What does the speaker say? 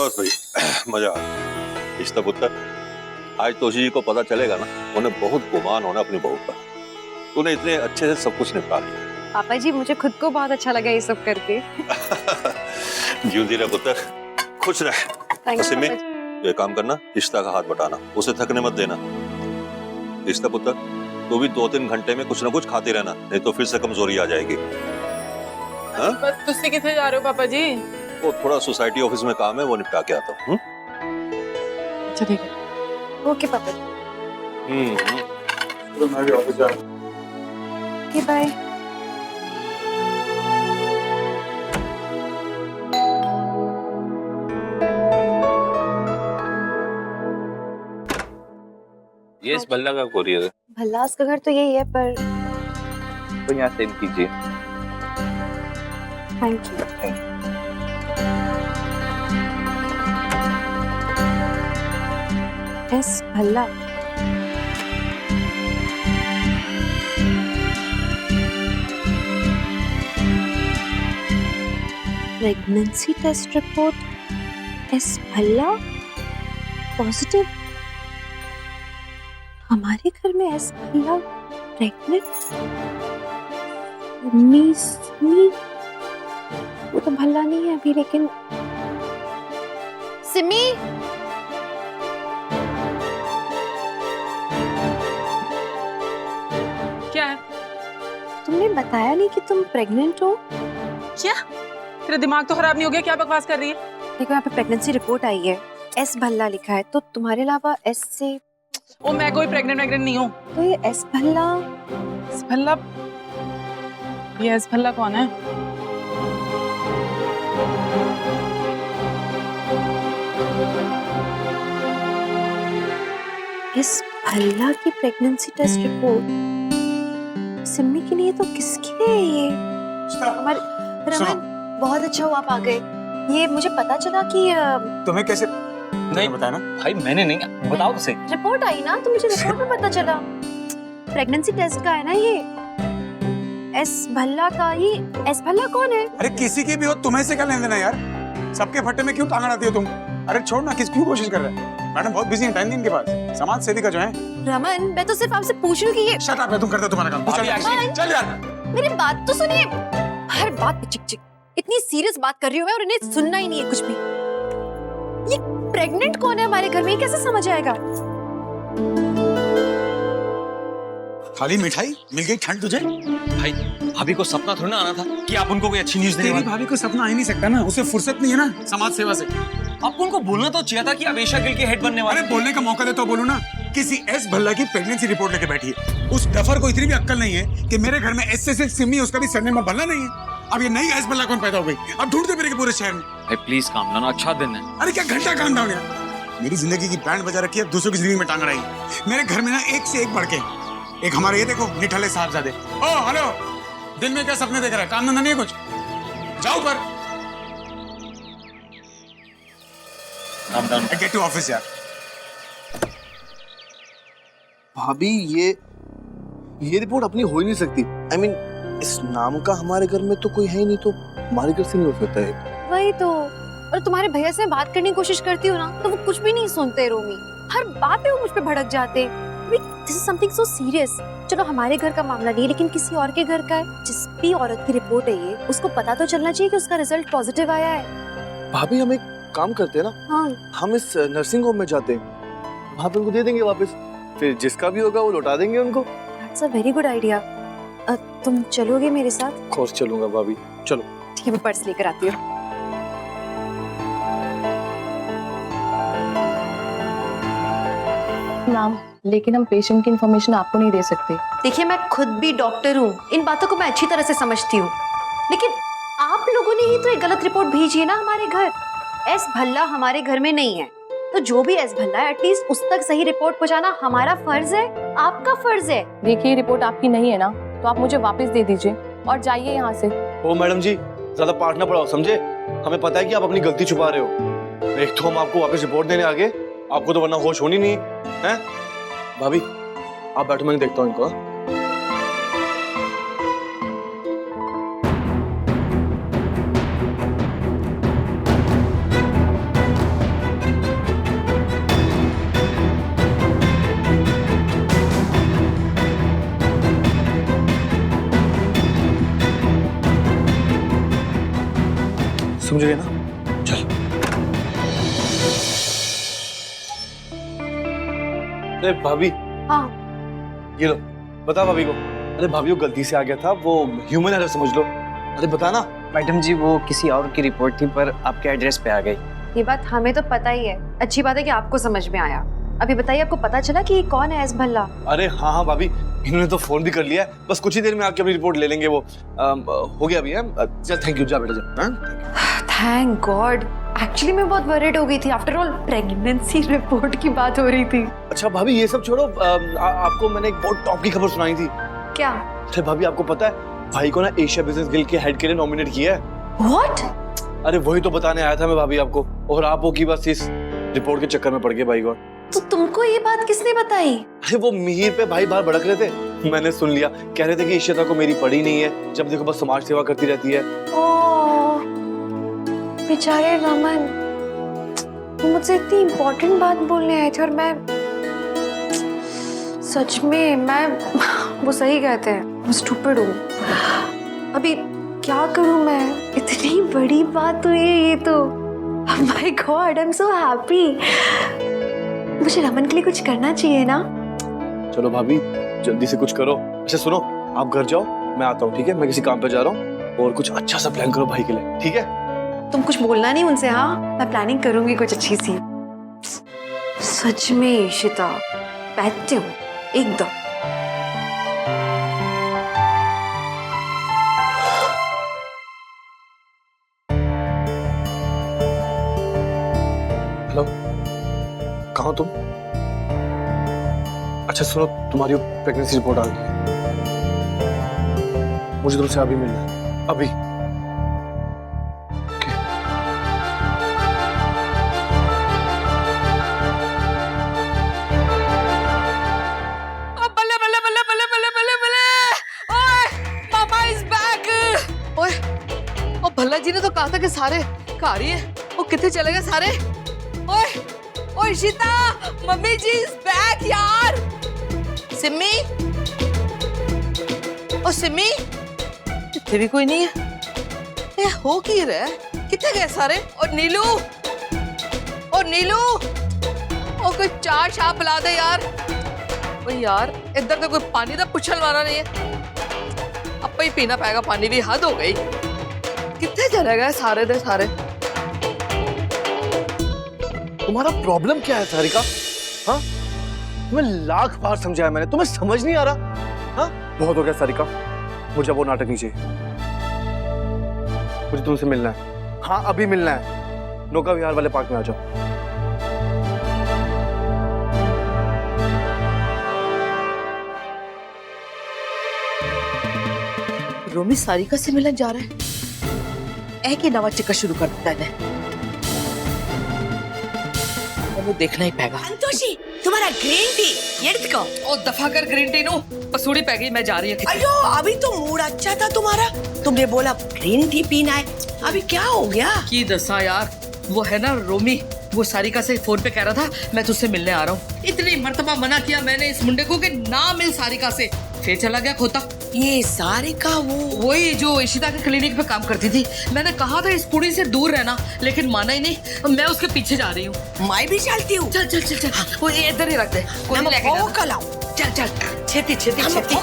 बस भाई मजा आ गया। इश्ता पुत्र, आज तोशी जी को पता चलेगा ना, उन्हें बहुत गुमान होना अपनी बहू का। तूने इतने अच्छे से सब कुछ निपटा लिया। पापा जी मुझे खुद को बहुत अच्छा लगा ये सब करके। जीती रहे पुत्र, खुश रहे। सिमी, ये काम करना, इश्ता का हाथ बटाना, उसे थकने मत देना। इश्ता पुत्र, तू भी 2-3 घंटे में कुछ ना कुछ खाते रहना, नहीं तो फिर से कमजोरी आ जाएगी। हाँ? बस तुझसे किथे जा रहे हो पापा जी? वो थोड़ा सोसाइटी ऑफिस में काम है, वो निपटा के आता हूँ। अच्छा ठीक है। ओके पापा जी। तो मैं भी ऑफिस जा रहा हूँ। Okay bye. ये इस भल्ला का कोरियर है। भल्लास का घर तो यही है, पर तो यहाँ सेंड कीजिए। Thank you. S Bhalla. Pregnancy test report S Bhalla positive. हमारे घर में एस भल्ला प्रेग्नेंट। वो तो भल्ला नहीं है अभी, लेकिन सिमी। क्या है? तुमने बताया नहीं कि तुम प्रेग्नेंट हो। क्या? तेरा दिमाग तो खराब नहीं हो गया? क्या बकवास कर रही है? देखो यहाँ पे प्रेगनेंसी रिपोर्ट आई है, एस भल्ला लिखा है, तो तुम्हारे अलावा एस से ओ मैं कोई प्रेग्नेंट नहीं हूँ। तो ये एस भल्ला। एस भल्ला? ये एस भल्ला कौन है? एस भल्ला की प्रेगनेंसी टेस्ट रिपोर्ट सिमी के लिए, तो किसकी है ये? हमारे रमन, बहुत अच्छा हुआ आप आ गए। ये मुझे पता चला कि तुम्हें कैसे नहीं बताया ना? भाई मैंने नहीं, बताओ उसे। रिपोर्ट आई ना, तो मुझे रिपोर्ट में पता चला। प्रेगनेंसी टेस्ट का है ना ये, एस भल्ला का। ये एस भल्ला कौन है? अरे किसी की भी हो, तुम्हें से क्या लेना देना यार? सबके फट्टे में क्यों टांग अड़ाती हो तुम? अरे छोड़ ना, क्यों कोशिश कर रहे हैं? मैडम बहुत बिजी है, टाइम नहीं इनके पास। समाज सेवी का जो है। रमन, मैं तो सिर्फ आपसे पूछ रही हूँ कि ये। शट अप, तुम करते हो तुम्हारा काम। तू चल, चल यार। मेरी बात तो सुनिए। हर बात पे चिक चिक। इतनी सीरियस बात कर रही हूँ मैं, और इन्हें सुनना ही नहीं है कुछ भी। ये प्रेग्नेंट कौन है हमारे घर में, ये कैसे समझ आएगा? खाली मिठाई मिल गई ठंड तुझे? भाई भाभी को सपना थोड़ी ना आना था कि आप उनको कोई अच्छी न्यूज देने तेरी वाले। भाभी को सपना आ ही नहीं सकता ना, उसे फुर्सत नहीं है ना समाज सेवा से। आपको उनको बोलना तो चाहिए था कि आप एशिया गिल के हेड बनने वाले। अरे बोलने का मौका दे तो बोलूं ना। किसी एस भल्ला की प्रेगनेंसी रिपोर्ट लेके बैठी है। उस डफर को इतनी भी अक्ल नहीं है कि मेरे घर में एस से सिर्फ सिमी, उसका भी सरनेम में भल्ला नहीं है। अब ये नई एस भल्ला कौन पैदा हो गई? अब ढूंढते मेरे के पूरे शहर में। भाई प्लीज काम डाउन, अच्छा दिन है। अरे क्या घंटा काम डाउन यार? मेरी जिंदगी की बैंड बजा रखी है, दूसरों की जिंदगी में टांग रही है। मेरे घर में ना एक से एक बढ़ के। एक हमारे ये देखो निठल्ले साहबजादे। ओ हेलो, दिन में क्या सपने देख रहा है? काम धंधा नहीं है कुछ? जाओ पर। Calm down. Gate to office यार। भाभी ये रिपोर्ट अपनी हो ही नहीं सकती। I mean, इस नाम का हमारे घर में तो कोई है ही नहीं, तो हमारे घर से नहीं हो सकता है। वही तो। और तुम्हारे भैया से बात करने की कोशिश करती हूँ ना, तो वो कुछ भी नहीं सुनते रोमी। हर बात पे वो मुझ पे भड़क जाते। This is something so serious. चलो हमारे घर का मामला नहीं, लेकिन किसी और के घर का है। जिस भी औरत की रिपोर्ट है ये, उसको पता तो चलना चाहिए कि उसका रिजल्ट पॉजिटिव आया है। भाभी हम एक काम करते हैं ना, हाँ, हम इस नर्सिंग होम में जाते हैं, वहाँ पे उनको दे देंगे वापस, फिर जिसका भी होगा वो लौटा देंगे उनको। That's a very good idea. तुम चलोगे मेरे साथ? ऑफ कोर्स चलूंगा भाभी, चलो। ठीक है, मैं पर्स लेकर आती हूँ। मैम, लेकिन हम पेशेंट की इंफॉर्मेशन आपको नहीं दे सकते। देखिए, मैं खुद भी डॉक्टर हूँ, इन बातों को मैं अच्छी तरह से समझती हूँ, लेकिन आप लोगों ने ही तो एक गलत रिपोर्ट भेजी है ना हमारे घर। एस भल्ला हमारे घर में नहीं है, तो जो भी एस भल्ला है एटलीस्ट उस तक सही रिपोर्ट पहुंचाना हमारा फर्ज है, आपका फर्ज है। देखिए, रिपोर्ट आपकी नहीं है ना, तो आप मुझे वापस दे दीजिए और जाइए यहाँ से। ओ मैडम जी, ज्यादा पार्ट ना पड़ाओ, समझे? हमें पता है कि आप अपनी गलती छुपा रहे हो। एक तो हम आपको वापस रिपोर्ट देने आ गए, आपको तो वरना होश होनी नहीं है। भाभी आप बैठो, मैं देखता हूँ इनको। समझ गए ना? चल। अरे भाभी। हाँ। ये लो, बता भाभी को। अरे भाभी वो गलती से आ गया था, वो ह्यूमन एरर समझ लो। अरे बता ना। मैडम जी वो किसी और की रिपोर्ट थी पर आपके एड्रेस पे आ गई। ये बात हमें तो पता ही है। अच्छी बात है कि आपको समझ में आया। अभी बताइए, आपको पता चला कि ये कौन है एस भल्ला? अरे हाँ हाँ भाभी, इन्होंने तो फोन भी कर लिया है। बस कुछ ही देर में आके अपनी रिपोर्ट ले लेंगे वो। हो गया अभी है। चल थैंक यू, जा बेटा जा। Thank God. एक्चुअली मैं बहुत वरीड हो गई थी। आफ्टर ऑल प्रेगनेंसी रिपोर्ट की बात हो रही थी। अच्छा भाभी ये सब छोड़ो, आपको मैंने एक बहुत टॉप की खबर सुनाई थी। क्या? अरे भाभी आपको पता है भाई को ना एशिया बिजनेस गिल्ड के हेड के लिए नॉमिनेट किया है। व्हाट? अरे वही तो बताने आया था मैं भाभी आपको, और आप वो की बस इस रिपोर्ट के चक्कर में पड़ गए भाई को। तो तुमको ये बात किसने बताई? अरे वो मिहिर पे भाई बाहर भड़क रहे थे, मैंने सुन लिया। कह रहे थे कि इशिता को मेरी पड़ी नहीं है, जब देखो बस समाज सेवा करती रहती है। ओह बेचारे रमन, वो मुझसे इतनी इम्पोर्टेंट बात बोलने आए थे और मैं सच में वो सही कहते हैं, मैं स्टूपिड हूँ। अभी क्या करूँ मैं? इतनी बड़ी बात हुई है ये तो। My God, I am so happy. मुझे रमन के लिए कुछ करना चाहिए ना? चलो भाभी जल्दी से कुछ करो। अच्छा सुनो, आप घर जाओ, मैं आता हूँ, ठीक है? मैं किसी काम पे जा रहा हूँ, और कुछ अच्छा सा प्लान करो भाई के लिए, ठीक है? तुम कुछ बोलना नहीं उनसे। हाँ, मैं प्लानिंग करूंगी कुछ अच्छी सी। सच में इशिता बैठते हो एकदम। हेलो, कहाँ हो तुम? अच्छा सुनो, तुम्हारी प्रेगनेंसी रिपोर्ट आ गई है, मुझे तुमसे अभी मिलना है, अभी। भल्ला जी ने तो कहा था कि सारे घर ही है, वो कितने चले गए सारे? ओए ओए Ishita, mummy ji is back यार। सिमी, ओ सिमी, इतने भी कोई नहीं है। ये हो की रहा है? कितने गए सारे? और नीलू, और नीलू, ओ कोई चाय शाप पिला दे यार। ओ यार इधर तो कोई पानी का पुछल वाला नहीं है, अब ही पीना पड़ेगा पानी भी, हद हो गई। कितने चले गए सारे दे सारे? तुम्हारा प्रॉब्लम क्या है सारिका? हाँ, तुम्हें लाख बार समझाया मैंने, तुम्हें समझ नहीं आ रहा? हाँ, बहुत हो गया सारिका, मुझे वो नाटक नहीं चाहिए। मुझे तुमसे मिलना है। हाँ अभी मिलना है, नौका विहार वाले पार्क में आ जाओ। रोमी सारिका से मिलन जा रहा है, एक ही नवा चक्कर शुरू कर दिया है, वो देखना ही पैगा। संतोषी, तुम्हारा ग्रीन टी ये देखो। ओ दफा कर ग्रीन टी नो, पसूड़ी पै गई, मैं जा रही हूँ। अयो अभी तो मूड अच्छा था तुम्हारा, तुमने बोला ग्रीन टी पीना है, अभी क्या हो गया? की दसा यार, वो है ना रोमी, वो सारिका से फोन पे कह रहा था मैं तुझसे मिलने आ रहा हूँ। इतनी मर्तबा मना किया मैंने इस मुंडे को कि ना मिल सारिका से, फिर चला गया खोता। ये सारिका वही जो इशिता के क्लिनिक पे काम करती थी। मैंने कहा था इस कुड़ी से दूर रहना, लेकिन माना ही नहीं। मैं उसके पीछे जा रही हूँ। मैं भी चलती हूँ। चल चल चल चल, वो इधर ही रख दे, कोई लेके चल चल छेती छेती छेती। छेती